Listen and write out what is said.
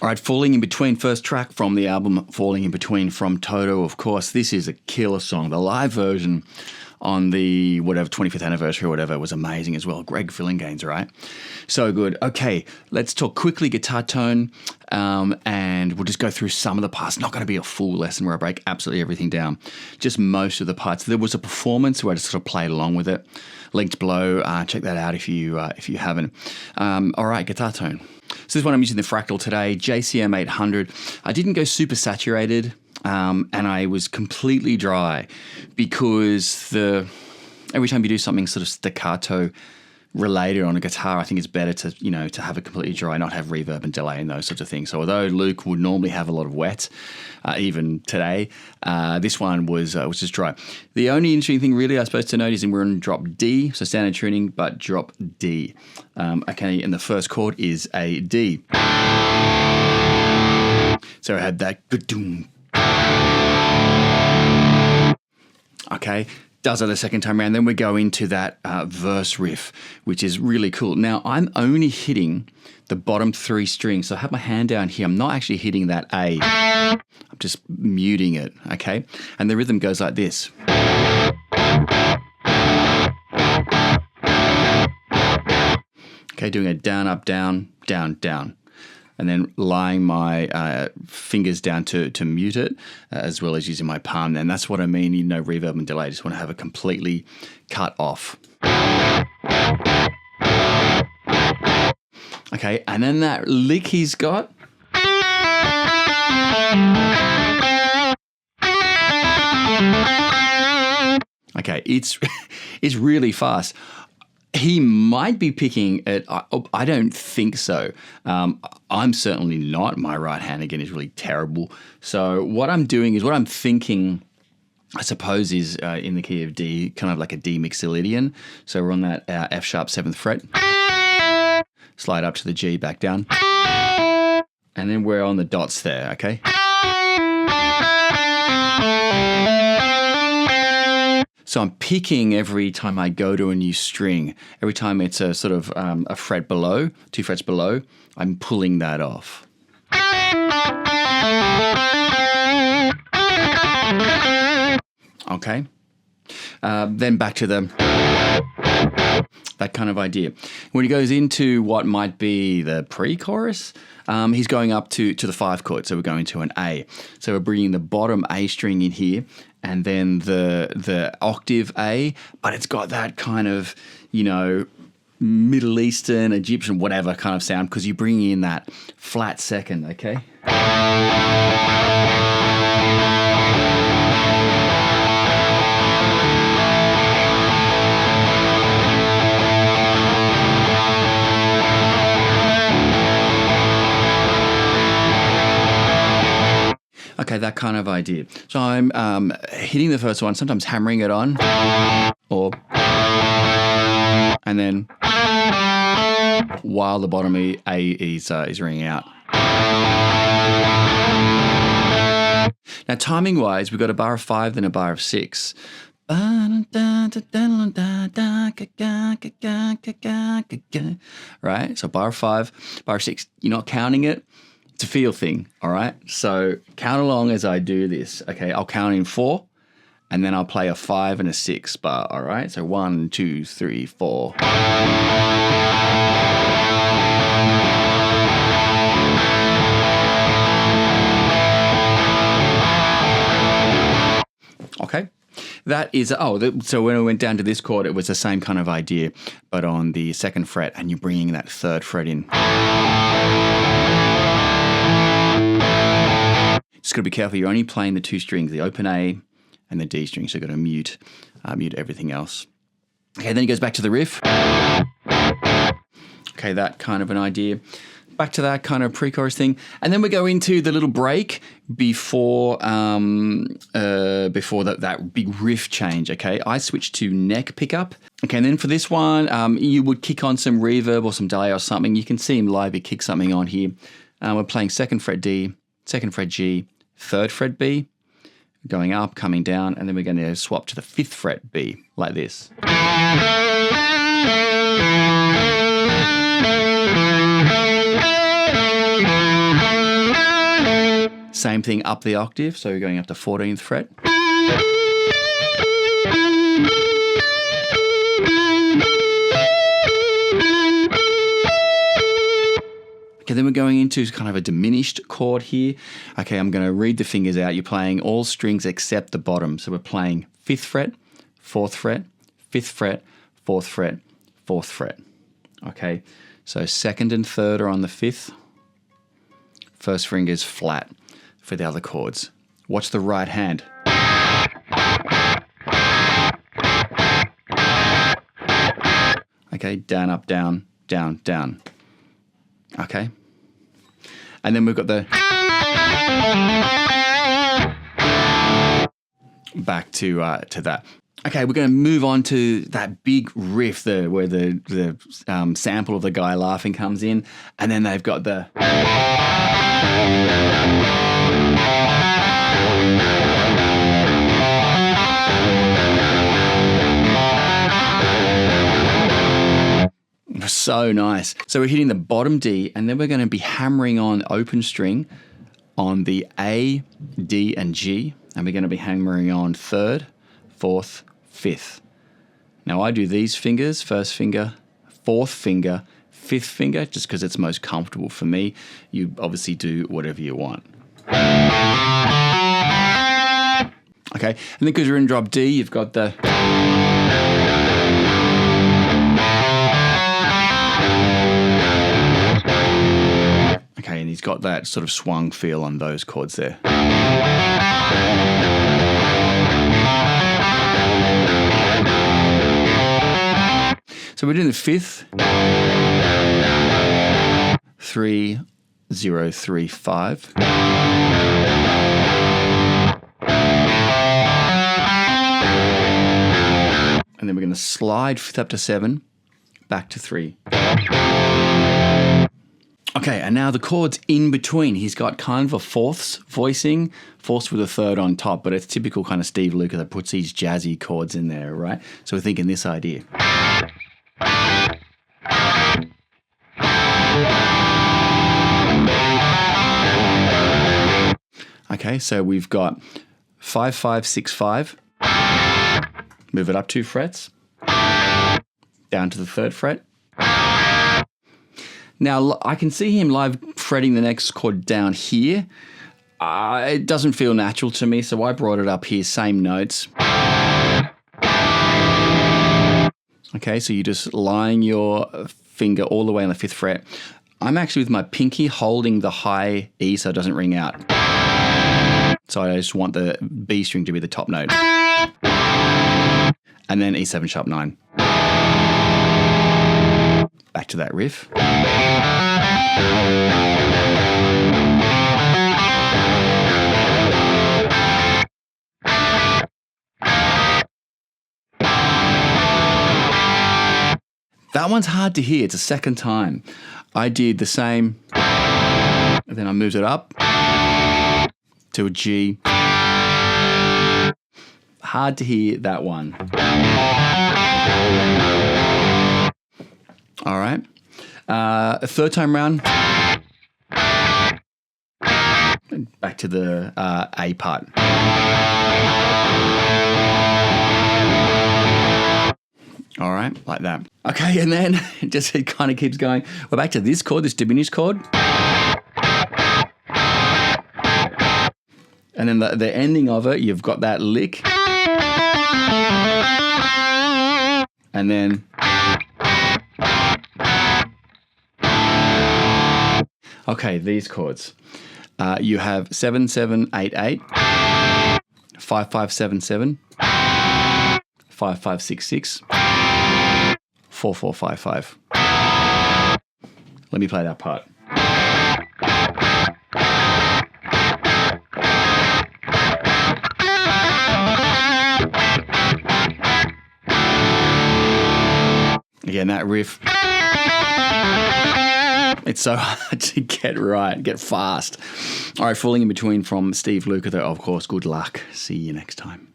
All right, Falling in Between, first track from the album Falling in Between from Toto, of course. This is a killer song. The live version on the 25th anniversary or whatever was amazing as well. Greg Fillinganes, right? So good. Okay, let's talk quickly guitar tone, and we'll just go through some of the parts. Not going to be a full lesson where I break absolutely everything down, just most of the parts. There was a performance where I just sort of played along with it. Linked below. Check that out if you haven't. All right, guitar tone. So this one I'm using the Fractal today, JCM 800. I didn't go super saturated, and I was completely dry because every time you do something sort of staccato related on a guitar, I think it's better to have it completely dry, not have reverb and delay and those sorts of things. So although Luke would normally have a lot of wet, even today, this one was just dry. The only interesting thing really I suppose to note is we're on drop D, so standard tuning, but drop D. Okay, and the first chord is a D. So I had that. Okay. Does it the second time around. Then we go into that verse riff, which is really cool. Now, I'm only hitting the bottom 3 strings. So I have my hand down here. I'm not actually hitting that A. I'm just muting it, okay? And the rhythm goes like this. Okay, doing a down, up, down, down, down. And then lying my fingers down to mute it, as well as using my palm. And that's what I mean, reverb and delay. I just want to have it completely cut off. Okay, and then that lick he's got. Okay, it's really fast. He might be picking it. I don't think so. I'm certainly not. My right hand, again, is really terrible. So what I'm doing is what I'm thinking, I suppose, is in the key of D, kind of like a D mixolydian. So we're on that F sharp 7th fret. Slide up to the G, back down. And then we're on the dots there, okay? So I'm picking every time I go to a new string. Every time it's a sort of a fret below, 2 frets below, I'm pulling that off. Okay. Then back to that kind of idea. When he goes into what might be the pre-chorus, he's going up to the 5 chord, so we're going to an A. So we're bringing the bottom A string in here, and then the octave A, but it's got that kind of, Middle Eastern, Egyptian, whatever kind of sound, because you bring in that flat second, okay? Okay, that kind of idea. So I'm hitting the first one, sometimes hammering it on, and then while the bottom A is ringing out. Now, timing-wise, we've got a bar of 5, then a bar of 6. Right? So bar of 5, bar of 6. You're not counting it. It's a feel thing, all right? So count along as I do this, okay? I'll count in 4, and then I'll play a 5 and a 6 bar, all right? So 1, 2, 3, 4. Okay. That is, so when we went down to this chord, it was the same kind of idea, but on the 2nd fret, and you're bringing that 3rd fret in. Just got to be careful. You're only playing the 2 strings, the open A and the D string. So you've got to mute everything else. Okay, then he goes back to the riff. Okay, that kind of an idea. Back to that kind of pre-chorus thing. And then we go into the little break before that big riff change, okay? I switch to neck pickup. Okay, and then for this one, you would kick on some reverb or some delay or something. You can see him live, he kicks something on here. We're playing 2nd fret D, 2nd fret G, 3rd fret B, going up, coming down, and then we're going to swap to the 5th fret B, like this. Same thing up the octave, so you're going up to 14th fret. Okay, then we're going into kind of a diminished chord here. Okay, I'm going to read the fingers out. You're playing all strings except the bottom. So we're playing 5th fret, 4th fret, 5th fret, 4th fret, 4th fret. Okay, so 2nd and 3rd are on the 5th. First finger's flat for the other chords. Watch the right hand. Okay, down, up, down, down, down. Okay. And then we've got the back to that. Okay, we're going to move on to that big riff where the sample of the guy laughing comes in, and then they've got the so nice. So we're hitting the bottom D, and then we're going to be hammering on open string on the A, D, and G, and we're going to be hammering on 3rd, 4th, 5th. Now I do these fingers, 1st finger, 4th finger, 5th finger, just because it's most comfortable for me. You obviously do whatever you want. Okay, and then because you're in drop D, you've got the okay, and he's got that sort of swung feel on those chords there. So we're doing the 5th, 3, 0, 3, 5. And then we're going to slide 5th up to 7, back to 3. Okay, and now the chords in between. He's got kind of a fourths voicing, fourths with a 3rd on top, but it's typical kind of Steve Lukather that puts these jazzy chords in there, right? So we're thinking this idea. Okay, so we've got 5, 5, 6, 5. Move it up 2 frets. Down to the 3rd fret. Now, I can see him live fretting the next chord down here. It doesn't feel natural to me, so I brought it up here, same notes. Okay, so you're just lying your finger all the way on the 5th fret. I'm actually with my pinky holding the high E so it doesn't ring out. So I just want the B string to be the top note. And then E7 sharp 9. Back to that riff. That one's hard to hear. It's a second time. I did the same, and then I moved it up to a G. Hard to hear that one. All right. A third time round. Back to the A part. All right, like that. Okay, and then it kind of keeps going. We're back to this chord, this diminished chord. And then the ending of it, you've got that lick. And then okay, these chords. You have 7, 7, 8, 8, 5, 5, 7, 7, 5, 5, 6, 6, 4, 4, 5, 5. Let me play that part. Again, that riff. It's so hard to get right, get fast. All right, Falling in Between from Steve Lukather, of course. Good luck. See you next time.